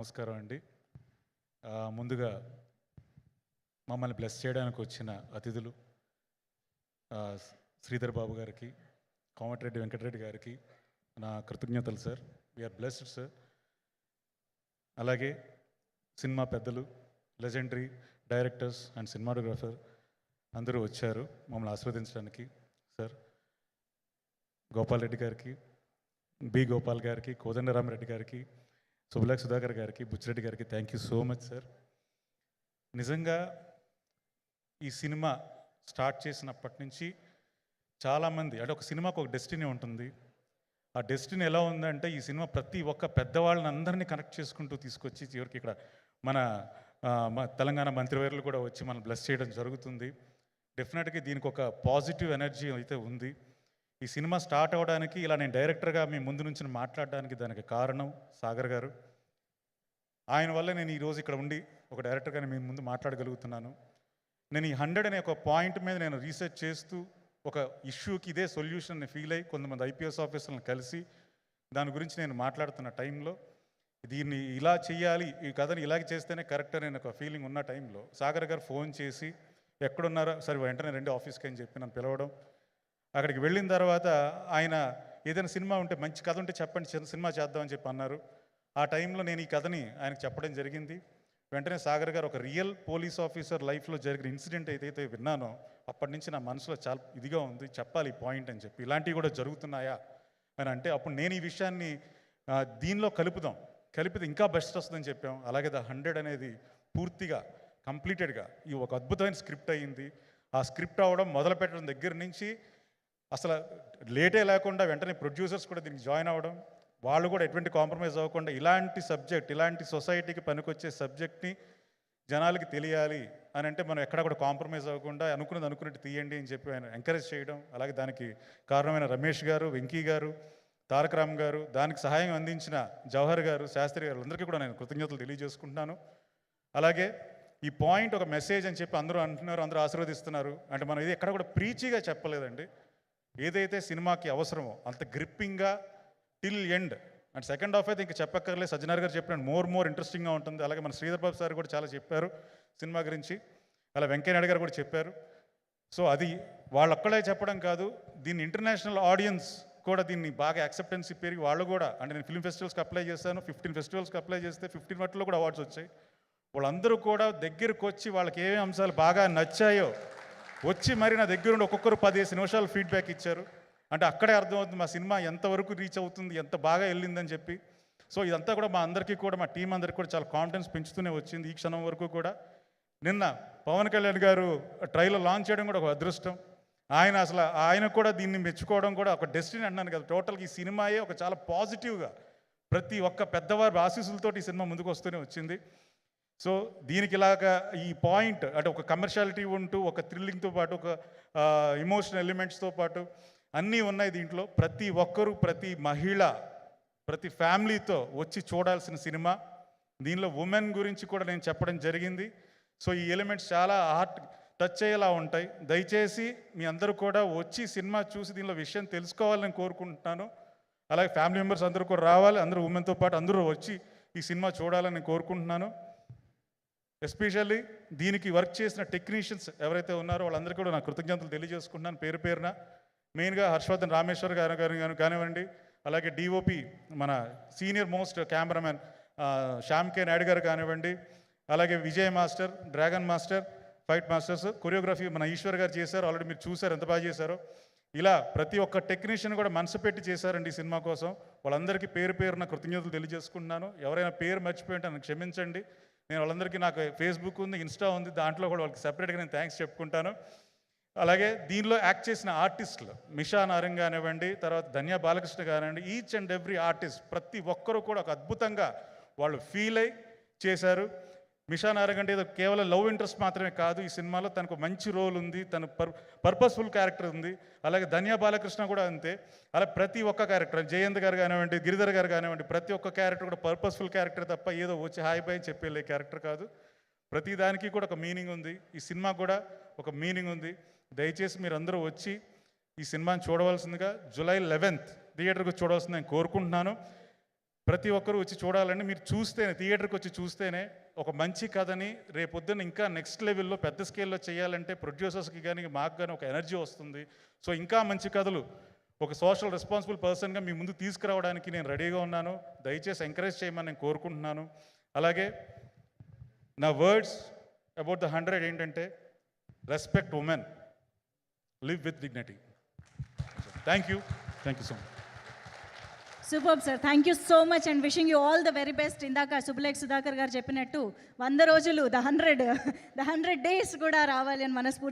నమస్కారం అండి. ముందుగా మమ్మల్ని బ్లెస్ చేయడానికి వచ్చిన అతిథులు శ్రీధర్ బాబు గారికి, కోమటిరెడ్డి వెంకటరెడ్డి గారికి నా కృతజ్ఞతలు సార్. We are blessed sir. అలాగే సినిమా పెద్దలు, లెజెండరీ డైరెక్టర్స్ అండ్ సినిమాటోగ్రాఫర్ అందరూ వచ్చారు మమ్మల్ని ఆస్వాదించడానికి. సార్ గోపాల్ రెడ్డి గారికి, బి గోపాల్ గారికి, కోదండరామరెడ్డి గారికి, సుబ్బులాక్ సుధాకర్ గారికి, బుచ్చిరెడ్డి గారికి thank you so much sir. నిజంగా ఈ సినిమా స్టార్ట్ చేసినప్పటి నుంచి చాలామంది, అంటే ఒక సినిమాకు ఒక డెస్టినీ ఉంటుంది. ఆ డెస్టినీ ఎలా ఉందంటే ఈ సినిమా ప్రతి ఒక్క పెద్దవాళ్ళని అందరినీ కనెక్ట్ చేసుకుంటూ తీసుకొచ్చి చివరికి ఇక్కడ మన తెలంగాణ మంత్రివర్యులు కూడా వచ్చి మనం బ్లెస్ చేయడం జరుగుతుంది. డెఫినెట్గా దీనికి ఒక పాజిటివ్ ఎనర్జీ అయితే ఉంది. ఈ సినిమా స్టార్ట్ అవ్వడానికి, ఇలా నేను డైరెక్టర్గా మీ ముందు నుంచి మాట్లాడడానికి దానికి కారణం సాగర్ గారు. ఆయన వల్ల నేను ఈరోజు ఇక్కడ ఉండి ఒక డైరెక్టర్గా మీ ముందు మాట్లాడగలుగుతున్నాను. నేను ఈ 100 అనే ఒక పాయింట్ మీద నేను రీసెర్చ్ చేస్తూ ఒక ఇష్యూకి ఇదే సొల్యూషన్ ఫీల్ అయ్యి కొంతమంది ఐపీఎస్ ఆఫీసర్లను కలిసి దాని గురించి నేను మాట్లాడుతున్న టైంలో, దీన్ని ఇలా చేయాలి, ఈ కథని ఇలాగ చేస్తేనే కరెక్ట్ అని ఒక ఫీలింగ్ ఉన్న టైంలో సాగర్ గారు ఫోన్ చేసి ఎక్కడున్నారో సరే వెంటనే రండి ఆఫీస్కి అని చెప్పి నన్ను పిలవడం. అక్కడికి వెళ్ళిన తర్వాత ఆయన ఏదైనా సినిమా ఉంటే, మంచి కథ ఉంటే చెప్పండి, సినిమా చేద్దామని చెప్పి అన్నారు. ఆ టైంలో నేను ఈ కథని ఆయనకు చెప్పడం జరిగింది. వెంటనే సాగర్ గారు ఒక రియల్ పోలీస్ ఆఫీసర్ లైఫ్లో జరిగిన ఇన్సిడెంట్ ఏదైతే విన్నానో అప్పటి నుంచి నా మనసులో చాలా ఇదిగా ఉంది, చెప్పాలి ఈ పాయింట్ అని చెప్పి. ఇలాంటివి కూడా జరుగుతున్నాయా అని అంటే అప్పుడు నేను ఈ విషయాన్ని దీనిలో కలిపితే ఇంకా బెస్ట్ వస్తుందని చెప్పాం. అలాగే ద 100 అనేది పూర్తిగా కంప్లీటెడ్గా ఈ ఒక అద్భుతమైన స్క్రిప్ట్ అయ్యింది. ఆ స్క్రిప్ట్ అవ్వడం మొదలు పెట్టడం దగ్గర నుంచి అసలు లేటే లేకుండా వెంటనే ప్రొడ్యూసర్స్ కూడా దీనికి జాయిన్ అవ్వడం, వాళ్ళు కూడా ఎటువంటి కాంప్రమైజ్ అవ్వకుండా ఇలాంటి సబ్జెక్ట్, ఇలాంటి సొసైటీకి పనికొచ్చే సబ్జెక్ట్ని జనాలకి తెలియాలి అని అంటే మనం ఎక్కడ కూడా కాంప్రమైజ్ అవ్వకుండా అనుకున్నట్టు తీయండి అని చెప్పి ఆయన ఎంకరేజ్ చేయడం. అలాగే దానికి కారణమైన రమేష్ గారు, వెంకీ గారు, తారక రామ్ గారు, దానికి సహాయం అందించిన జవహర్ గారు, శాస్త్రి గారు అందరికీ కూడా నేను కృతజ్ఞతలు తెలియజేసుకుంటున్నాను. అలాగే ఈ పాయింట్ ఒక మెసేజ్ అని చెప్పి అందరూ అంటున్నారు, అందరూ ఆశీర్వదిస్తున్నారు. అంటే మనం ఇది ఎక్కడ కూడా ప్రీచిగా చెప్పలేదండి. ఏదైతే సినిమాకి అవసరమో అంత గ్రిప్పింగ్గా till end. And second half అయితే ఇంకా చెప్పక్కర్లేదు, సజ్జనార్ గారు చెప్పినట్టు మోర్ ఇంట్రెస్టింగ్గా ఉంటుంది. అలాగే మన శ్రీధర్ బాబు సార్ కూడా చాలా చెప్పారు సినిమా గురించి, అలా వెంకయ్యనాయుడు గారు కూడా చెప్పారు. సో అది వాళ్ళొక్కడే చెప్పడం కాదు, దీన్ని ఇంటర్నేషనల్ ఆడియన్స్ కూడా దీన్ని బాగా యాక్సెప్టెన్సీ పెరిగి వాళ్ళు కూడా, అంటే నేను ఫిల్మ్ ఫెస్టివల్స్కి అప్లై చేశాను, 15 ఫెస్టివల్స్కి అప్లై చేస్తే 15 వాటిలో కూడా అవార్డ్స్ వచ్చాయి. వాళ్ళందరూ కూడా దగ్గరకు వచ్చి వాళ్ళకి ఏమేమి అంశాలు బాగా నచ్చాయో వచ్చి మరి నా దగ్గర ఉండి ఒక్కొక్కరు 15 నిమిషాలు ఫీడ్బ్యాక్ ఇచ్చారు. అంటే అక్కడే అర్థమవుతుంది మా సినిమా ఎంతవరకు రీచ్ అవుతుంది, ఎంత బాగా వెళ్ళిందని చెప్పి. సో ఇదంతా కూడా మా అందరికీ కూడా, మా టీం అందరికీ కూడా చాలా కాన్ఫిడెన్స్ పెంచుతూనే వచ్చింది ఈ క్షణం వరకు కూడా. నిన్న పవన్ కళ్యాణ్ గారు ట్రైలర్ లాంచ్ చేయడం కూడా ఒక అదృష్టం. ఆయన కూడా దీన్ని మెచ్చుకోవడం కూడా ఒక డెస్టినీ అన్నాను కదా. టోటల్గా ఈ సినిమాయే ఒక చాలా పాజిటివ్గా ప్రతి ఒక్క పెద్దవారి ఆశీస్సులతో ఈ సినిమా ముందుకు వస్తూనే వచ్చింది. సో దీనికి ఇలాగా ఈ పాయింట్ అంటే ఒక కమర్షియాలిటీ ఉంటూ ఒక థ్రిల్లింగ్తో పాటు ఒక ఎమోషనల్ ఎలిమెంట్స్తో పాటు అన్నీ ఉన్నాయి దీంట్లో. ప్రతి ఒక్కరూ, ప్రతి మహిళ, ప్రతి ఫ్యామిలీతో వచ్చి చూడాల్సిన సినిమా. దీనిలో ఉమెన్ గురించి కూడా నేను చెప్పడం జరిగింది. సో ఈ ఎలిమెంట్స్ చాలా హార్ట్ టచ్ అయ్యేలా ఉంటాయి. దయచేసి మీ అందరూ కూడా వచ్చి సినిమా చూసి దీనిలో విషయం తెలుసుకోవాలని కోరుకుంటున్నాను. అలాగే ఫ్యామిలీ మెంబర్స్ అందరూ కూడా రావాలి, అందరూ ఉమెన్తో పాటు అందరూ వచ్చి ఈ సినిమా చూడాలని కోరుకుంటున్నాను. ఎస్పెషల్లీ దీనికి వర్క్ చేసిన టెక్నీషియన్స్ ఎవరైతే ఉన్నారో వాళ్ళందరికీ కూడా నా కృతజ్ఞతలు తెలియజేసుకుంటున్నాను పేరు పేరున. మెయిన్గా హర్షవర్ధన్ రామేశ్వర్ గారు కానివ్వండి, అలాగే డిఓపి మన సీనియర్ మోస్ట్ కెమెరామెన్ శ్యామ్ కే నాయుడు గారు కానివ్వండి, అలాగే Vijay master, dragon master, fight masters, choreography మన ఈశ్వర్ గారు చేశారు. ఆల్రెడీ మీరు చూశారు ఎంత బాగా చేశారో. ఇలా ప్రతి ఒక్క టెక్నీషియన్ కూడా మనసు పెట్టి చేశారండి ఈ సినిమా కోసం. వాళ్ళందరికీ పేరు పేరున కృతజ్ఞతలు తెలియజేసుకుంటున్నాను. ఎవరైనా పేరు మర్చిపోయి ఉంటే నన్ను క్షమించండి. నేను వాళ్ళందరికీ, నాకు ఫేస్బుక్ ఉంది, ఇన్స్టా ఉంది, దాంట్లో కూడా వాళ్ళకి సెపరేట్గా నేను థ్యాంక్స్ చెప్పుకుంటాను. అలాగే దీనిలో యాక్ట్ చేసిన ఆర్టిస్టులు మిషా నారంగ్ కానివ్వండి, తర్వాత ధన్య బాలకృష్ణ కానివ్వండి, ఈచ్ అండ్ ఎవ్రీ ఆర్టిస్ట్ ప్రతి ఒక్కరూ కూడా ఒక అద్భుతంగా వాళ్ళు ఫీల్ అయ్యి చేశారు. మిషా నారంగ్ అంటే ఏదో కేవలం లవ్ ఇంట్రెస్ట్ మాత్రమే కాదు, ఈ సినిమాలో తనకు మంచి రోల్ ఉంది, తన పర్పస్ఫుల్ క్యారెక్టర్ ఉంది. అలాగే ధన్య బాలకృష్ణ కూడా అంతే. అలా ప్రతి ఒక్క క్యారెక్టర్, జయంత్ గారు కానివ్వండి, గిరిధర్ గారు కానివ్వండి, ప్రతి ఒక్క క్యారెక్టర్ కూడా పర్పస్ఫుల్ క్యారెక్టర్ తప్ప ఏదో వచ్చి హాయ్ బాయ్ చెప్పేళ్ళే క్యారెక్టర్ కాదు. ప్రతి దానికి కూడా ఒక మీనింగ్ ఉంది. ఈ సినిమా కూడా ఒక మీనింగ్ ఉంది. దయచేసి మీరు అందరూ వచ్చి ఈ సినిమాని చూడవలసిందిగా, జూలై 11th థియేటర్కి చూడవలసింది నేను కోరుకుంటున్నాను. ప్రతి ఒక్కరూ వచ్చి చూడాలని, మీరు చూస్తేనే, థియేటర్కి వచ్చి చూస్తేనే ఒక మంచి కథని రేపొద్దున ఇంకా నెక్స్ట్ లెవెల్లో పెద్ద స్కేల్లో చేయాలంటే ప్రొడ్యూసర్స్కి కానీ మాకు కానీ ఒక ఎనర్జీ వస్తుంది. సో ఇంకా మంచి కథలు ఒక సోషల్ రెస్పాన్సిబుల్ పర్సన్గా మీ ముందు తీసుకురావడానికి నేను రెడీగా ఉన్నాను. దయచేసి ఎంకరేజ్ చేయమని నేను కోరుకుంటున్నాను. అలాగే నా వర్డ్స్ అబౌట్ ద 100 ఏంటంటే, respect women, live with dignity. Thank you so much. Super sir, thank you so much and wishing you all the very best. ఇందాక సుబ్బులేఖ సుధాకర్ గారు చెప్పినట్టు 100 రోజులు, ద 100 డేస్ కూడా రావాలి అని మనస్ఫూర్తి